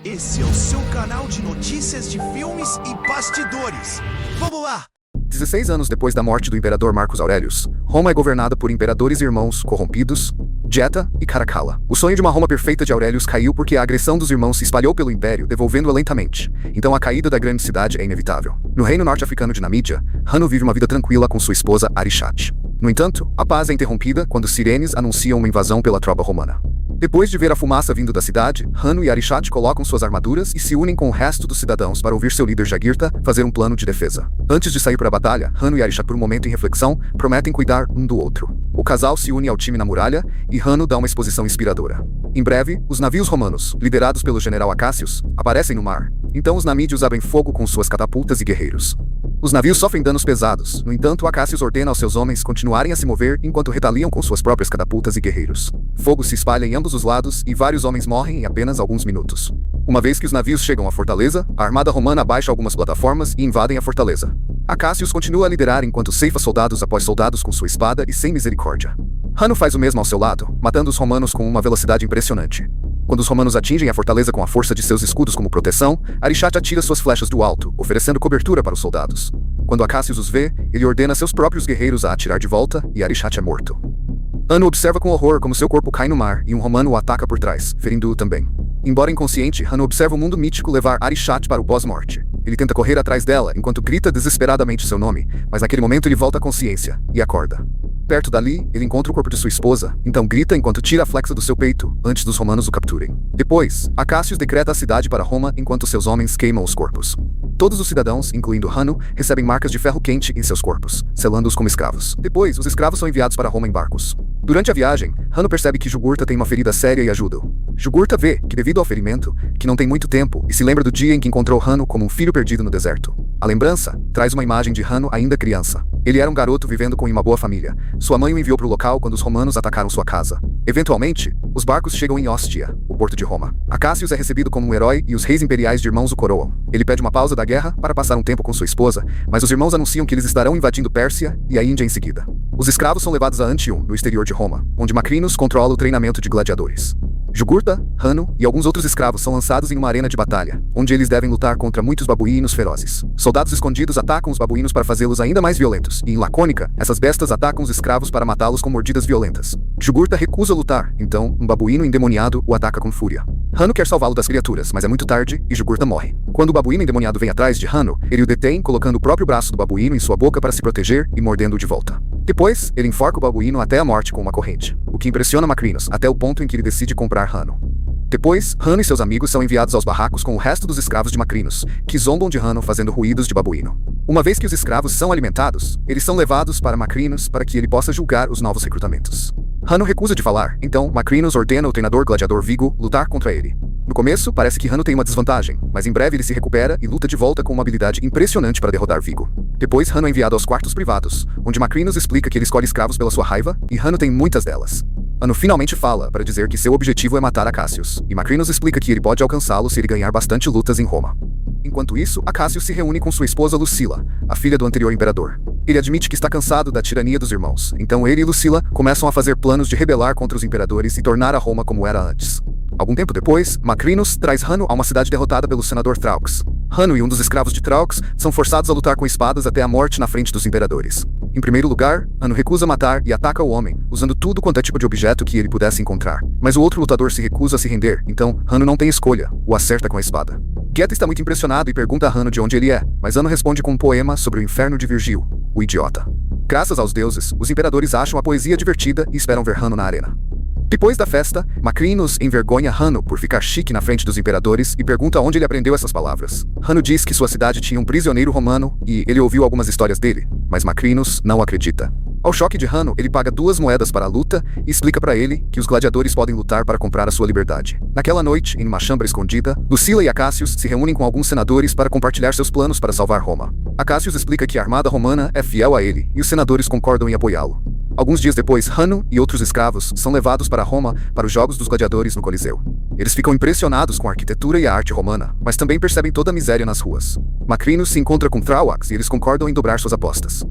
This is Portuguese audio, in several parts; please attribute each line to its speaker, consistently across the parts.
Speaker 1: Esse é o seu canal de notícias de filmes e bastidores. Vamos lá!
Speaker 2: 16 anos depois da morte do imperador Marcos Aurelius, Roma é governada por imperadores irmãos corrompidos, Geta e Caracalla. O sonho de uma Roma perfeita de Aurelius caiu porque a agressão dos irmãos se espalhou pelo império, devolvendo-a lentamente. Então a caída da grande cidade é inevitável. No reino norte-africano de Namídia, Hanno vive uma vida tranquila com sua esposa Arishat. No entanto, a paz é interrompida quando sirenes anunciam uma invasão pela tropa romana. Depois de ver a fumaça vindo da cidade, Hanno e Arishat colocam suas armaduras e se unem com o resto dos cidadãos para ouvir seu líder Jagirta fazer um plano de defesa. Antes de sair para a batalha, Hanno e Arishat, por um momento em reflexão, prometem cuidar um do outro. O casal se une ao time na muralha e Hanno dá uma exposição inspiradora. Em breve, os navios romanos, liderados pelo general Acácios, aparecem no mar. Então os namídios abrem fogo com suas catapultas e guerreiros. Os navios sofrem danos pesados, no entanto Acácios ordena aos seus homens continuarem a se mover enquanto retaliam com suas próprias catapultas e guerreiros. Fogo se espalha em ambos os lados e vários homens morrem em apenas alguns minutos. Uma vez que os navios chegam à fortaleza, a armada romana abaixa algumas plataformas e invadem a fortaleza. Acácios continua a liderar enquanto ceifa soldados após soldados com sua espada e sem misericórdia. Hanno faz o mesmo ao seu lado, matando os romanos com uma velocidade impressionante. Quando os romanos atingem a fortaleza com a força de seus escudos como proteção, Arishat atira suas flechas do alto, oferecendo cobertura para os soldados. Quando Acácios os vê, ele ordena seus próprios guerreiros a atirar de volta e Arishat é morto. Hanno observa com horror como seu corpo cai no mar e um romano o ataca por trás, ferindo-o também. Embora inconsciente, Hanno observa o mundo mítico levar Arishat para o pós-morte. Ele tenta correr atrás dela enquanto grita desesperadamente seu nome, mas naquele momento ele volta à consciência e acorda. Perto dali, ele encontra o corpo de sua esposa, então grita enquanto tira a flecha do seu peito, antes dos romanos o capturem. Depois, Acácios decreta a cidade para Roma enquanto seus homens queimam os corpos. Todos os cidadãos, incluindo Hanno, recebem marcas de ferro quente em seus corpos, selando-os como escravos. Depois, os escravos são enviados para Roma em barcos. Durante a viagem, Hanno percebe que Jugurta tem uma ferida séria e ajuda-o. Jugurta vê que, devido ao ferimento, que não tem muito tempo, e se lembra do dia em que encontrou Hanno como um filho perdido no deserto. A lembrança traz uma imagem de Hanno ainda criança. Ele era um garoto vivendo com uma boa família. Sua mãe o enviou para o local quando os romanos atacaram sua casa. Eventualmente, os barcos chegam em Ostia, o porto de Roma. Acácios é recebido como um herói e os reis imperiais de irmãos o coroam. Ele pede uma pausa da guerra para passar um tempo com sua esposa, mas os irmãos anunciam que eles estarão invadindo Pérsia e a Índia em seguida. Os escravos são levados a Antium, no exterior de Roma, onde Macrinos controla o treinamento de gladiadores. Jugurta, Hanno e alguns outros escravos são lançados em uma arena de batalha, onde eles devem lutar contra muitos babuínos ferozes. Soldados escondidos atacam os babuínos para fazê-los ainda mais violentos, e em Lacônica, essas bestas atacam os escravos para matá-los com mordidas violentas. Jugurta recusa lutar, então um babuíno endemoniado o ataca com fúria. Hanno quer salvá-lo das criaturas, mas é muito tarde e Jugurta morre. Quando o babuíno endemoniado vem atrás de Hanno, ele o detém, colocando o próprio braço do babuíno em sua boca para se proteger e mordendo-o de volta. Depois, ele enforca o babuíno até a morte com uma corrente, o que impressiona Macrinos, até o ponto em que ele decide comprar Hanno. Depois, Hanno e seus amigos são enviados aos barracos com o resto dos escravos de Macrinos, que zombam de Hanno fazendo ruídos de babuíno. Uma vez que os escravos são alimentados, eles são levados para Macrinos para que ele possa julgar os novos recrutamentos. Hanno recusa de falar, então Macrinos ordena o treinador gladiador Vigo lutar contra ele. No começo, parece que Hanno tem uma desvantagem, mas em breve ele se recupera e luta de volta com uma habilidade impressionante para derrotar Vigo. Depois, Hanno é enviado aos quartos privados, onde Macrinos explica que ele escolhe escravos pela sua raiva, e Hanno tem muitas delas. Hanno finalmente fala para dizer que seu objetivo é matar Acácios, e Macrinos explica que ele pode alcançá-lo se ele ganhar bastante lutas em Roma. Enquanto isso, Acácios se reúne com sua esposa Lucila, a filha do anterior imperador. Ele admite que está cansado da tirania dos irmãos, então ele e Lucila começam a fazer planos de rebelar contra os imperadores e tornar a Roma como era antes. Algum tempo depois, Macrinos traz Hanno a uma cidade derrotada pelo senador Traux. Hanno e um dos escravos de Traux são forçados a lutar com espadas até a morte na frente dos imperadores. Em primeiro lugar, Hanno recusa matar e ataca o homem, usando tudo quanto é tipo de objeto que ele pudesse encontrar. Mas o outro lutador se recusa a se render, então Hanno não tem escolha, o acerta com a espada. Geta está muito impressionado e pergunta a Hanno de onde ele é, mas Hanno responde com um poema sobre o inferno de Virgil, o idiota. Graças aos deuses, os imperadores acham a poesia divertida e esperam ver Hanno na arena. Depois da festa, Macrinos envergonha Hanno por ficar chique na frente dos imperadores e pergunta onde ele aprendeu essas palavras. Hanno diz que sua cidade tinha um prisioneiro romano e ele ouviu algumas histórias dele, mas Macrinos não acredita. Ao choque de Hanno, ele paga 2 moedas para a luta e explica para ele que os gladiadores podem lutar para comprar a sua liberdade. Naquela noite, em uma chambra escondida, Lucila e Acácios se reúnem com alguns senadores para compartilhar seus planos para salvar Roma. Acácios explica que a armada romana é fiel a ele e os senadores concordam em apoiá-lo. Alguns dias depois, Hanno e outros escravos são levados para Roma para os Jogos dos Gladiadores no Coliseu. Eles ficam impressionados com a arquitetura e a arte romana, mas também percebem toda a miséria nas ruas. Macrinos se encontra com Traux e eles concordam em dobrar suas apostas.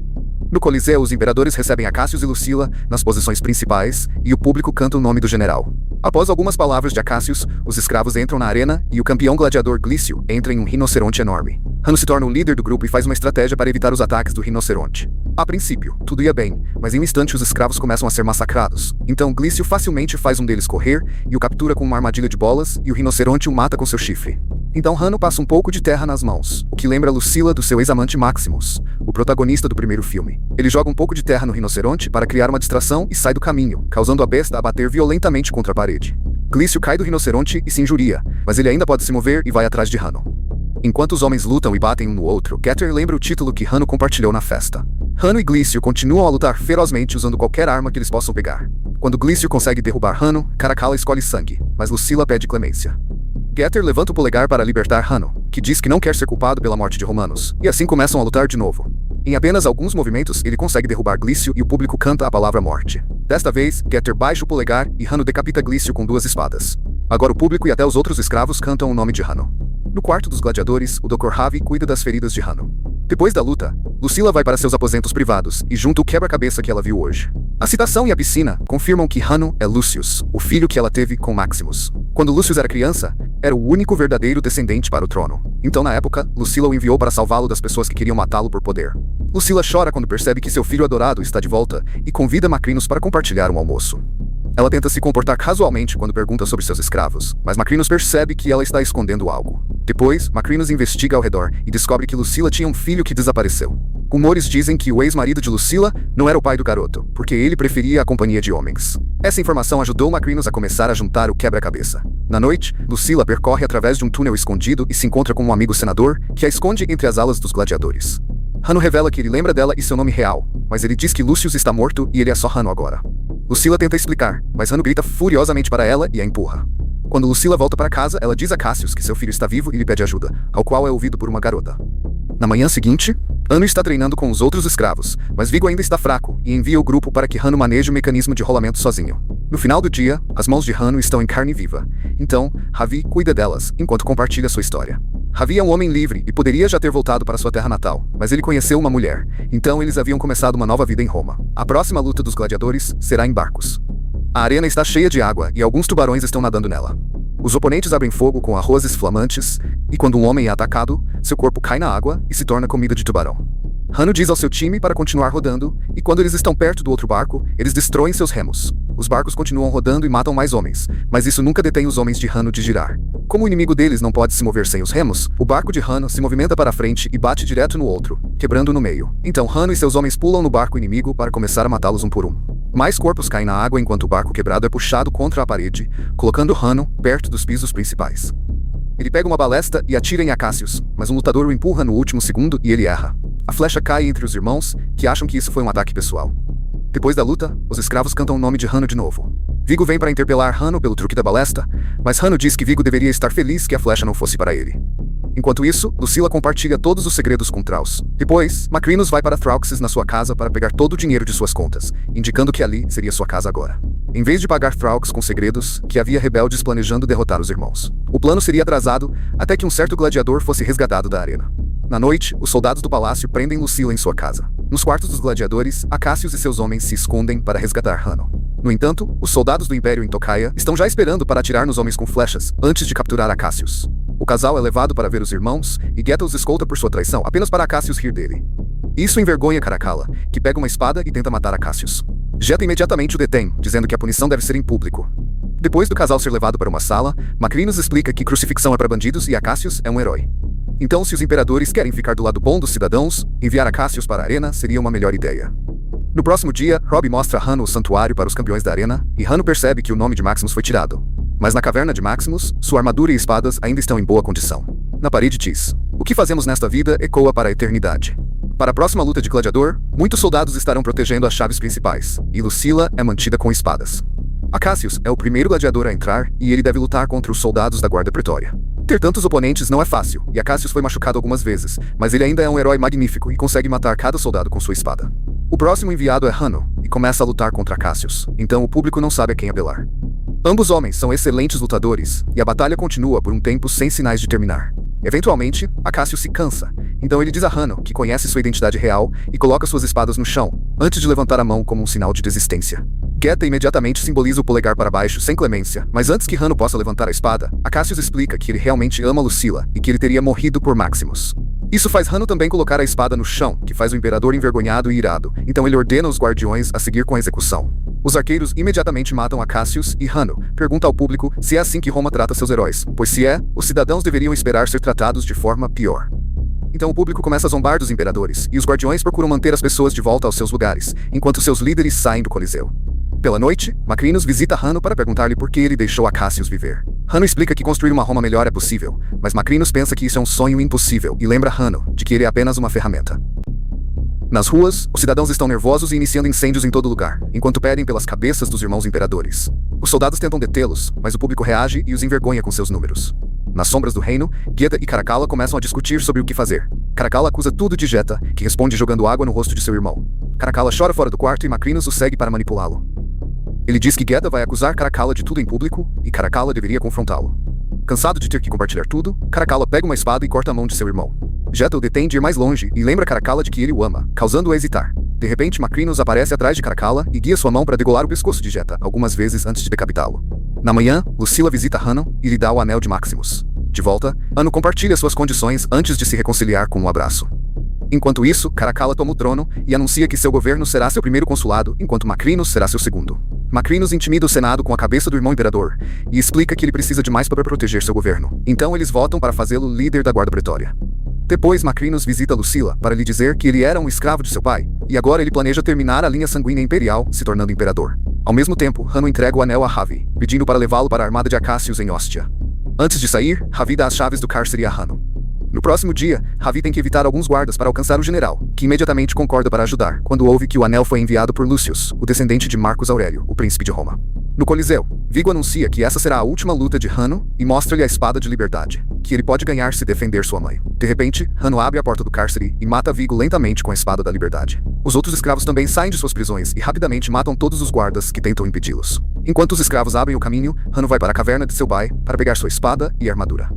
Speaker 2: No Coliseu, os imperadores recebem Acácios e Lucila nas posições principais e o público canta o nome do general. Após algumas palavras de Acacius, os escravos entram na arena e o campeão gladiador Glício entra em um rinoceronte enorme. Hanno se torna o líder do grupo e faz uma estratégia para evitar os ataques do rinoceronte. A princípio, tudo ia bem, mas em um instante os escravos começam a ser massacrados. Então Glício facilmente faz um deles correr e o captura com uma armadilha de bolas e o rinoceronte o mata com seu chifre. Então Hanno passa um pouco de terra nas mãos, o que lembra Lucilla do seu ex-amante Maximus, o protagonista do primeiro filme. Ele joga um pouco de terra no rinoceronte para criar uma distração e sai do caminho, causando a besta a bater violentamente contra a parede. Glício cai do rinoceronte e se injuria, mas ele ainda pode se mover e vai atrás de Hanno. Enquanto os homens lutam e batem um no outro, Getter lembra o título que Hanno compartilhou na festa. Hanno e Glício continuam a lutar ferozmente usando qualquer arma que eles possam pegar. Quando Glício consegue derrubar Hanno, Caracalla escolhe sangue, mas Lucilla pede clemência. Getter levanta o polegar para libertar Hanno, que diz que não quer ser culpado pela morte de romanos, e assim começam a lutar de novo. Em apenas alguns movimentos, ele consegue derrubar Glício e o público canta a palavra morte. Desta vez, Getter baixa o polegar e Hanno decapita Glício com 2 espadas. Agora o público e até os outros escravos cantam o nome de Hanno. No quarto dos gladiadores, o Dr. Ravi cuida das feridas de Hanno. Depois da luta, Lucilla vai para seus aposentos privados e junta o quebra-cabeça que ela viu hoje. A citação e a piscina confirmam que Hanno é Lucius, o filho que ela teve com Maximus. Quando Lucius era criança, era o único verdadeiro descendente para o trono. Então, na época, Lucilla o enviou para salvá-lo das pessoas que queriam matá-lo por poder. Lucilla chora quando percebe que seu filho adorado está de volta e convida Macrinos para compartilhar um almoço. Ela tenta se comportar casualmente quando pergunta sobre seus escravos, mas Macrinos percebe que ela está escondendo algo. Depois, Macrinos investiga ao redor e descobre que Lucilla tinha um filho que desapareceu. Rumores dizem que o ex-marido de Lucilla não era o pai do garoto, porque ele preferia a companhia de homens. Essa informação ajudou Macrinos a começar a juntar o quebra-cabeça. Na noite, Lucilla percorre através de um túnel escondido e se encontra com um amigo senador, que a esconde entre as alas dos gladiadores. Hanno revela que ele lembra dela e seu nome real, mas ele diz que Lucius está morto e ele é só Hanno agora. Lucilla tenta explicar, mas Hanno grita furiosamente para ela e a empurra. Quando Lucilla volta para casa, ela diz a Cassius que seu filho está vivo e lhe pede ajuda, ao qual é ouvido por uma garota. Na manhã seguinte, Hanno está treinando com os outros escravos, mas Vigo ainda está fraco e envia o grupo para que Hanno maneje o mecanismo de rolamento sozinho. No final do dia, as mãos de Hanno estão em carne viva. Então, Ravi cuida delas, enquanto compartilha sua história. Ravi é um homem livre e poderia já ter voltado para sua terra natal, mas ele conheceu uma mulher, então eles haviam começado uma nova vida em Roma. A próxima luta dos gladiadores será em barcos. A arena está cheia de água e alguns tubarões estão nadando nela. Os oponentes abrem fogo com arrozes flamantes, e quando um homem é atacado, seu corpo cai na água e se torna comida de tubarão. Hanno diz ao seu time para continuar rodando, e quando eles estão perto do outro barco, eles destroem seus remos. Os barcos continuam rodando e matam mais homens, mas isso nunca detém os homens de Hanno de girar. Como o inimigo deles não pode se mover sem os remos, o barco de Hanno se movimenta para frente e bate direto no outro, quebrando no meio. Então Hanno e seus homens pulam no barco inimigo para começar a matá-los um por um. Mais corpos caem na água enquanto o barco quebrado é puxado contra a parede, colocando Hanno perto dos pisos principais. Ele pega uma balesta e atira em Acacius, mas um lutador o empurra no último segundo e ele erra. A flecha cai entre os irmãos, que acham que isso foi um ataque pessoal. Depois da luta, os escravos cantam o nome de Hanno de novo. Vigo vem para interpelar Hanno pelo truque da balesta, mas Hanno diz que Vigo deveria estar feliz que a flecha não fosse para ele. Enquanto isso, Lucilla compartilha todos os segredos com Traus. Depois, Macrinos vai para Thraxis na sua casa para pegar todo o dinheiro de suas contas, indicando que ali seria sua casa agora. Em vez de pagar Thrax com segredos, que havia rebeldes planejando derrotar os irmãos. O plano seria atrasado até que um certo gladiador fosse resgatado da arena. Na noite, os soldados do palácio prendem Lucilla em sua casa. Nos quartos dos gladiadores, Acacius e seus homens se escondem para resgatar Hanno. No entanto, os soldados do Império em Tocaia estão já esperando para atirar nos homens com flechas, antes de capturar Acacius. O casal é levado para ver os irmãos, e Geta os escolta por sua traição, apenas para Acacius rir dele. Isso envergonha Caracalla, que pega uma espada e tenta matar Acacius. Geta imediatamente o detém, dizendo que a punição deve ser em público. Depois do casal ser levado para uma sala, Macrinos explica que crucifixão é para bandidos e Acacius é um herói. Então, se os imperadores querem ficar do lado bom dos cidadãos, enviar Acacius para a arena seria uma melhor ideia. No próximo dia, Robb mostra a Hanno o santuário para os campeões da arena, e Hanno percebe que o nome de Maximus foi tirado. Mas na caverna de Maximus, sua armadura e espadas ainda estão em boa condição. Na parede diz: "O que fazemos nesta vida ecoa para a eternidade." Para a próxima luta de gladiador, muitos soldados estarão protegendo as chaves principais, e Lucilla é mantida com espadas. Acacius é o primeiro gladiador a entrar, e ele deve lutar contra os soldados da guarda pretória. Ter tantos oponentes não é fácil, e Acacius foi machucado algumas vezes, mas ele ainda é um herói magnífico e consegue matar cada soldado com sua espada. O próximo enviado é Hanno, e começa a lutar contra Acacius, então o público não sabe a quem apelar. Ambos homens são excelentes lutadores, e a batalha continua por um tempo sem sinais de terminar. Eventualmente, Acacius se cansa, então ele diz a Hanno que conhece sua identidade real e coloca suas espadas no chão, antes de levantar a mão como um sinal de desistência. Geta imediatamente simboliza o polegar para baixo, sem clemência, mas antes que Hanno possa levantar a espada, Acacius explica que ele realmente ama Lucila e que ele teria morrido por Maximus. Isso faz Hanno também colocar a espada no chão, que faz o imperador envergonhado e irado, então ele ordena os guardiões a seguir com a execução. Os arqueiros imediatamente matam Acacius e Hanno pergunta ao público se é assim que Roma trata seus heróis, pois se é, os cidadãos deveriam esperar ser tratados de forma pior. Então o público começa a zombar dos imperadores, e os guardiões procuram manter as pessoas de volta aos seus lugares, enquanto seus líderes saem do Coliseu. Pela noite, Macrinus visita Hanno para perguntar-lhe por que ele deixou Acacius viver. Hanno explica que construir uma Roma melhor é possível, mas Macrinus pensa que isso é um sonho impossível e lembra Hanno de que ele é apenas uma ferramenta. Nas ruas, os cidadãos estão nervosos e iniciando incêndios em todo lugar, enquanto pedem pelas cabeças dos irmãos imperadores. Os soldados tentam detê-los, mas o público reage e os envergonha com seus números. Nas sombras do reino, Geta e Caracalla começam a discutir sobre o que fazer. Caracalla acusa tudo de Geta, que responde jogando água no rosto de seu irmão. Caracalla chora fora do quarto e Macrinus o segue para manipulá-lo. Ele diz que Geta vai acusar Caracalla de tudo em público e Caracalla deveria confrontá-lo. Cansado de ter que compartilhar tudo, Caracalla pega uma espada e corta a mão de seu irmão. Geta o detém de ir mais longe e lembra Caracalla de que ele o ama, causando-o a hesitar. De repente, Macrinus aparece atrás de Caracalla e guia sua mão para degolar o pescoço de Geta, algumas vezes antes de decapitá-lo. Na manhã, Lucila visita Hanno e lhe dá o anel de Maximus. De volta, Hanno compartilha suas condições antes de se reconciliar com um abraço. Enquanto isso, Caracalla toma o trono e anuncia que seu governo será seu primeiro consulado, enquanto Macrinus será seu segundo. Macrinus intimida o Senado com a cabeça do irmão imperador e explica que ele precisa de mais para proteger seu governo. Então eles votam para fazê-lo líder da guarda pretória. Depois, Macrinus visita Lucila para lhe dizer que ele era um escravo de seu pai, e agora ele planeja terminar a linha sanguínea imperial, se tornando imperador. Ao mesmo tempo, Hanno entrega o anel a Ravi, pedindo para levá-lo para a armada de Acacius em Ostia. Antes de sair, Ravi dá as chaves do cárcere a Hanno. No próximo dia, Ravi tem que evitar alguns guardas para alcançar o general, que imediatamente concorda para ajudar, quando ouve que o anel foi enviado por Lucius, o descendente de Marcus Aurélio, o príncipe de Roma. No Coliseu, Vigo anuncia que essa será a última luta de Hanno e mostra-lhe a espada de liberdade, que ele pode ganhar se defender sua mãe. De repente, Hanno abre a porta do cárcere e mata Vigo lentamente com a espada da liberdade. Os outros escravos também saem de suas prisões e rapidamente matam todos os guardas que tentam impedi-los. Enquanto os escravos abrem o caminho, Hanno vai para a caverna de seu pai para pegar sua espada e armadura.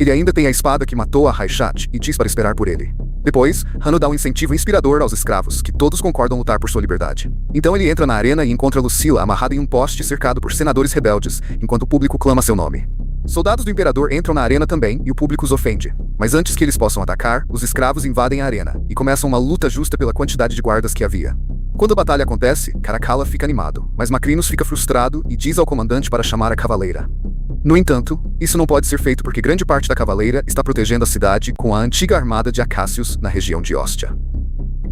Speaker 2: Ele ainda tem a espada que matou a Raishat e diz para esperar por ele. Depois, Hanno dá um incentivo inspirador aos escravos, que todos concordam lutar por sua liberdade. Então ele entra na arena e encontra Lucila amarrada em um poste cercado por senadores rebeldes, enquanto o público clama seu nome. Soldados do imperador entram na arena também e o público os ofende. Mas antes que eles possam atacar, os escravos invadem a arena e começam uma luta justa pela quantidade de guardas que havia. Quando a batalha acontece, Caracalla fica animado, mas Macrinus fica frustrado e diz ao comandante para chamar a cavaleira. No entanto, isso não pode ser feito porque grande parte da cavaleira está protegendo a cidade com a antiga armada de Acacius na região de Ostia.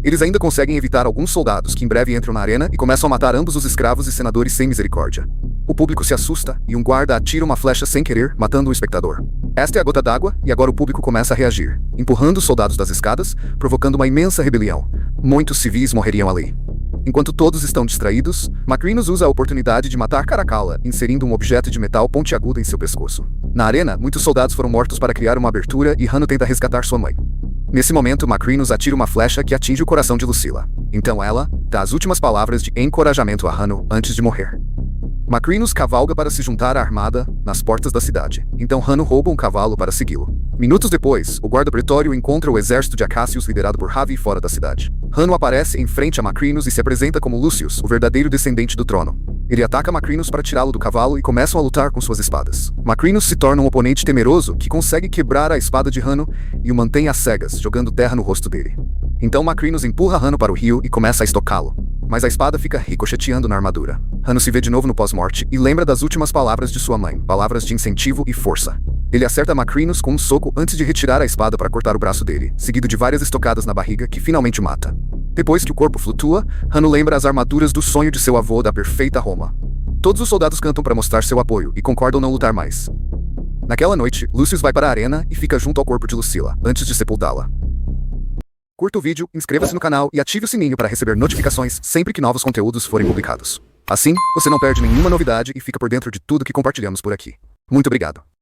Speaker 2: Eles ainda conseguem evitar alguns soldados que em breve entram na arena e começam a matar ambos os escravos e senadores sem misericórdia. O público se assusta e um guarda atira uma flecha sem querer, matando o espectador. Esta é a gota d'água e agora o público começa a reagir, empurrando os soldados das escadas, provocando uma imensa rebelião. Muitos civis morreriam ali. Enquanto todos estão distraídos, Macrinus usa a oportunidade de matar Caracalla, inserindo um objeto de metal pontiagudo em seu pescoço. Na arena, muitos soldados foram mortos para criar uma abertura e Hanno tenta resgatar sua mãe. Nesse momento, Macrinus atira uma flecha que atinge o coração de Lucila. Então ela dá as últimas palavras de encorajamento a Hanno antes de morrer. Macrinus cavalga para se juntar à armada nas portas da cidade. Então Hanno rouba um cavalo para segui-lo. Minutos depois, o guarda pretório encontra o exército de Acacius liderado por Ravi fora da cidade. Hanno aparece em frente a Macrinus e se apresenta como Lucius, o verdadeiro descendente do trono. Ele ataca Macrinus para tirá-lo do cavalo e começam a lutar com suas espadas. Macrinus se torna um oponente temeroso que consegue quebrar a espada de Hanno e o mantém às cegas, jogando terra no rosto dele. Então Macrinus empurra Hanno para o rio e começa a estocá-lo. Mas a espada fica ricocheteando na armadura. Hanno se vê de novo no pós-morte e lembra das últimas palavras de sua mãe, palavras de incentivo e força. Ele acerta Macrinus com um soco antes de retirar a espada para cortar o braço dele, seguido de várias estocadas na barriga que finalmente o mata. Depois que o corpo flutua, Hanno lembra as armaduras do sonho de seu avô da perfeita Roma. Todos os soldados cantam para mostrar seu apoio e concordam não lutar mais. Naquela noite, Lucius vai para a arena e fica junto ao corpo de Lucila, antes de sepultá-la. Curta o vídeo, inscreva-se no canal e ative o sininho para receber notificações sempre que novos conteúdos forem publicados. Assim, você não perde nenhuma novidade e fica por dentro de tudo que compartilhamos por aqui. Muito obrigado.